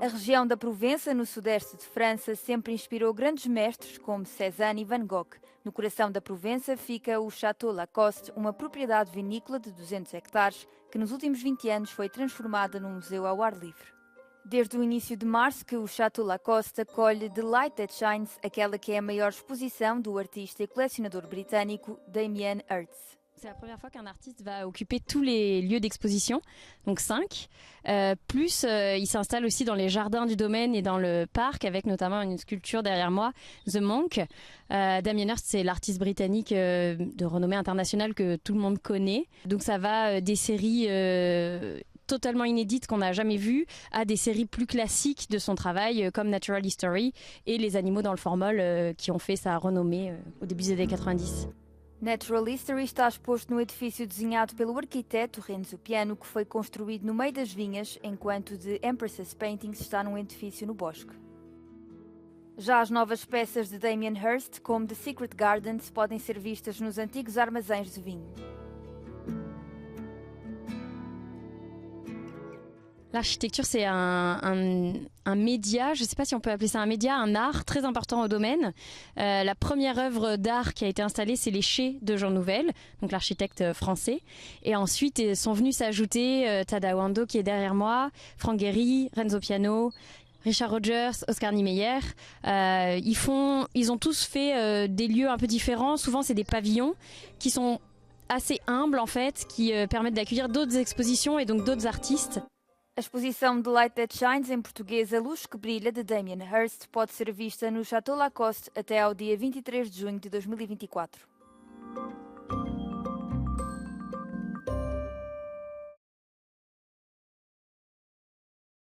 A região da Provença, no sudeste de França, sempre inspirou grandes mestres como Cézanne e Van Gogh. No coração da Provença fica o Château Lacoste, uma propriedade vinícola de 200 hectares, que nos últimos 20 anos foi transformada num museu ao ar livre. Desde o início de março que o Château Lacoste acolhe The Light That Shines, aquela que é a maior exposição do artista e colecionador britânico Damien Hirst. C'est la première fois qu'un artiste va occuper tous les lieux d'exposition, donc 5. Il s'installe aussi dans les jardins du domaine et dans le parc, avec notamment une sculpture derrière moi, The Monk. Damien Hirst, c'est l'artiste britannique de renommée internationale que tout le monde connaît. Donc ça va des séries totalement inédites qu'on n'a jamais vues à des séries plus classiques de son travail, comme Natural History et Les Animaux dans le formol, qui ont fait sa renommée au début des années 90. Natural History está exposto no edifício desenhado pelo arquiteto Renzo Piano, que foi construído no meio das vinhas, enquanto The Empress's Paintings está num edifício no bosque. Já as novas peças de Damien Hirst, como The Secret Gardens, podem ser vistas nos antigos armazéns de vinho. L'architecture, c'est un média, je ne sais pas si on peut appeler ça un média, un art très important au domaine. La première œuvre d'art qui a été installée, c'est les Chais de Jean Nouvel, donc l'architecte français. Et ensuite sont venus s'ajouter Tadao qui est derrière moi, Franck Gehry, Renzo Piano, Richard Rogers, Oscar Niemeyer. Ils ont tous fait des lieux un peu différents. Souvent, c'est des pavillons qui sont assez humbles en fait, qui permettent d'accueillir d'autres expositions et donc d'autres artistes. A exposição The Light That Shines, em português A Luz que Brilha, de Damien Hirst, pode ser vista no Château Lacoste até ao dia 23 de junho de 2024.